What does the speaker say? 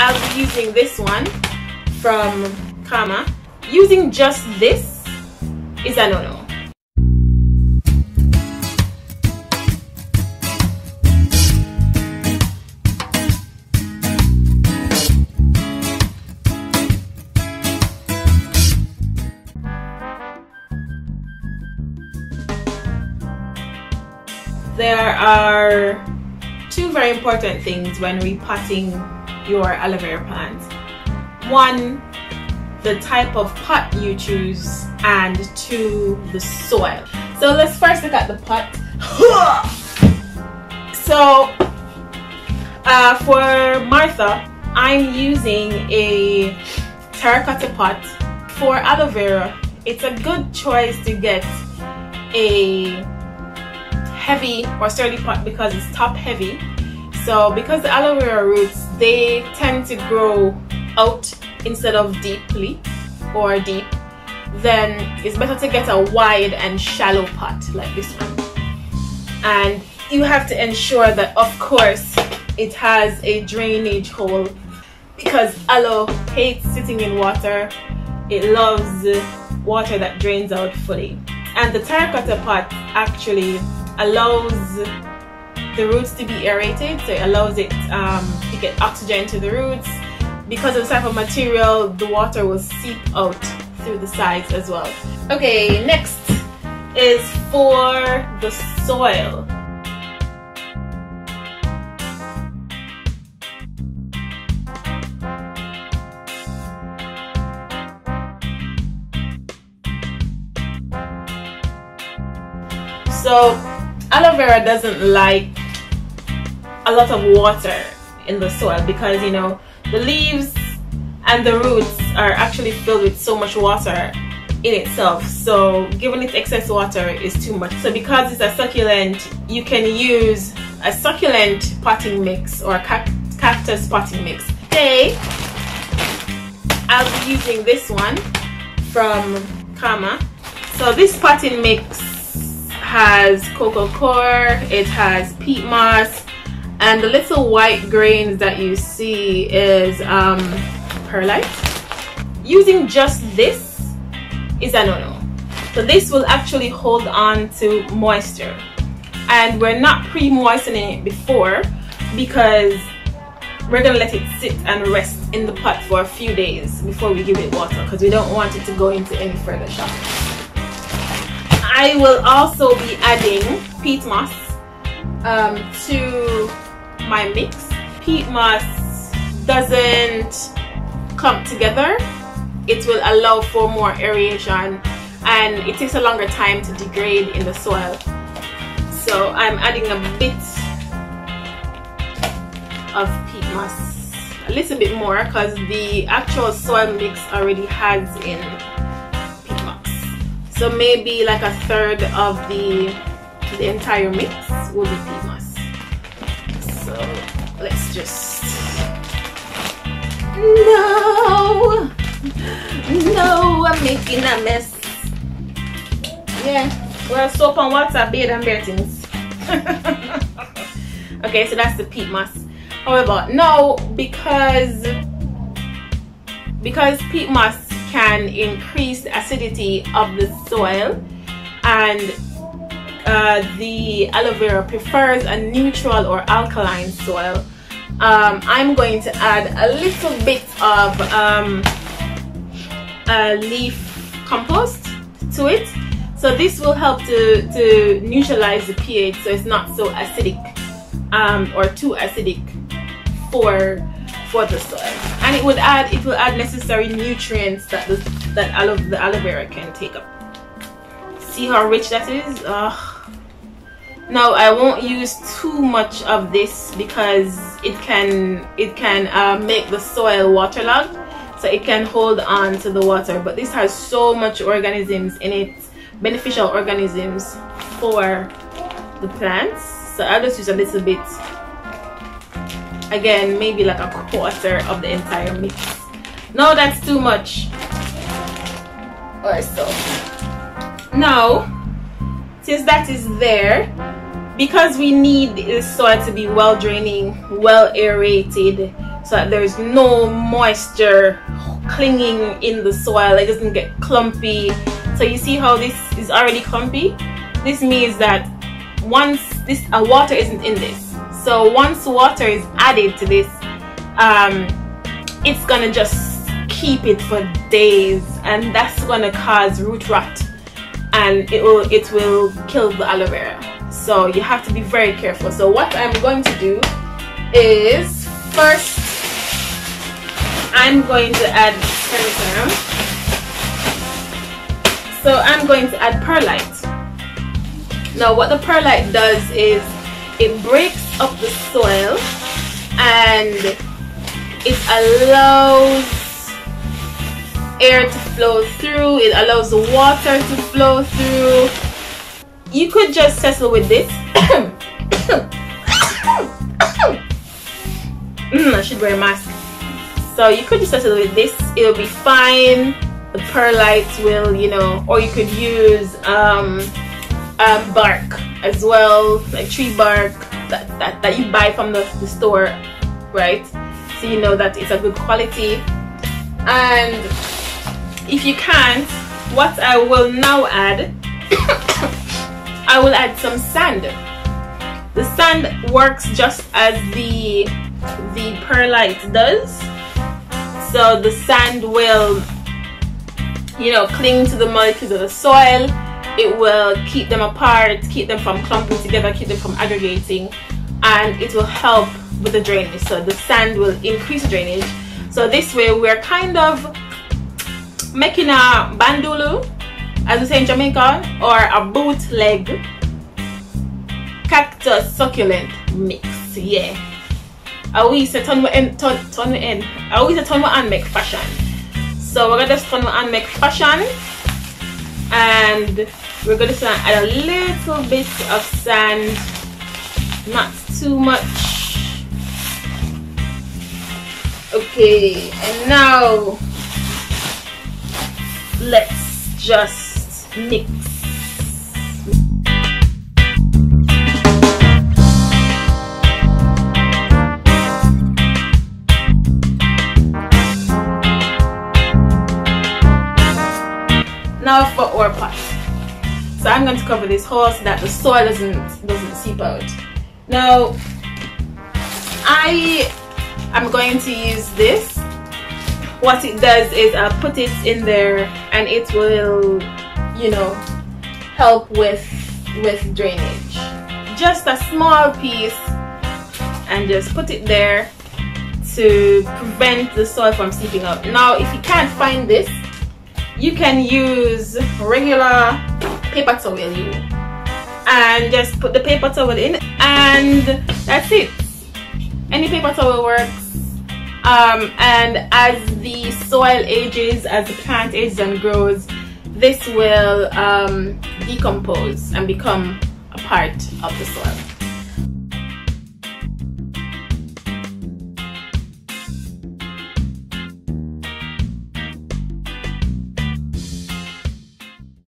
I'll be using this one from Kama. Using just this is a no-no. There are two very important things when repotting your aloe vera plant. One, the type of pot you choose, and two, the soil. So let's first look at the pot. So for Martha, I'm using a terracotta pot. For aloe vera, it's a good choice to get a heavy or sturdy pot because it's top heavy. So because the aloe vera roots, they tend to grow out instead of deeply or deep, then it's better to get a wide and shallow pot like this one. And you have to ensure that, of course, it has a drainage hole because aloe hates sitting in water. It loves water that drains out fully. And the terracotta pot actually allows the roots to be aerated, so it allows it to get oxygen to the roots. Because of the type of material, the water will seep out through the sides as well. Okay, next is for the soil. So aloe vera doesn't like a lot of water in the soil because, you know, the leaves and the roots are actually filled with so much water in itself, so giving it excess water is too much. So because it's a succulent, you can use a succulent potting mix or cactus potting mix. Today I'll be using this one from Kama. So this potting mix has cocoa coir, it has peat moss, and the little white grains that you see is perlite. Using just this is a no-no. So this will actually hold on to moisture, and we're not pre-moistening it before because we're gonna let it sit and rest in the pot for a few days before we give it water because we don't want it to go into any further shock. I will also be adding peat moss to my mix. Peat moss doesn't clump together. It will allow for more aeration and it takes a longer time to degrade in the soil. So I'm adding a bit of peat moss, a little bit more because the actual soil mix already has in peat moss. So maybe like a third of the entire mix will be peat moss. So let's just, no, I'm making a mess. Yeah, well, soap and water, bathe and bare things. Okay, so that's the peat moss. However, now because peat moss can increase the acidity of the soil, and the aloe vera prefers a neutral or alkaline soil, I'm going to add a little bit of leaf compost to it. So this will help to neutralize the pH so it's not so acidic or too acidic for the soil, and it will add necessary nutrients that the aloe vera can take up. See how rich that is? Now I won't use too much of this because it can make the soil waterlogged, so it can hold on to the water, but this has so much organisms in it, beneficial organisms for the plants. So I'll just use a little bit, again maybe like a quarter of the entire mix. No, that's too much or so. Now since that is there, because we need the soil to be well draining, well aerated, so that there's no moisture clinging in the soil. It doesn't get clumpy. So you see how this is already clumpy? This means that once water isn't in this. So once water is added to this, it's gonna just keep it for days, and that's gonna cause root rot, and it will kill the aloe vera. So you have to be very careful. So what I'm going to do is, first I'm going to add So I'm going to add perlite. Now what the perlite does is it breaks up the soil and it allows air to flow through, it allows the water to flow through. You could just settle with this. I should wear a mask. So you could just settle with this, it'll be fine. The perlite will, you know, or you could use bark as well, like tree bark that you buy from the store, right? So you know that it's a good quality. And if you can't, what I will now add, I will add some sand. The sand works just as the perlite does. So the sand will, you know, cling to the molecules of the soil. It will keep them apart, keep them from clumping together, keep them from aggregating, and it will help with the drainage. So the sand will increase drainage. So this way we're kind of making a bandulu, as we say in Jamaica, or a bootleg cactus succulent mix. Yeah. I always say turn and make fashion. So we're gonna just turn and make fashion, and we're gonna add a little bit of sand, not too much. Okay, and now let's just mix. Now for our pot. So I'm going to cover this hole so that the soil doesn't seep out. Now I'm going to use this. What it does is I'll put it in there and it will, you know, help with drainage. Just a small piece, and just put it there to prevent the soil from seeping out. Now if you can't find this, you can use regular paper towel and just put the paper towel in, and that's it. Any paper towel works. And as the soil ages, as the plant ages and grows, this will decompose and become a part of the soil.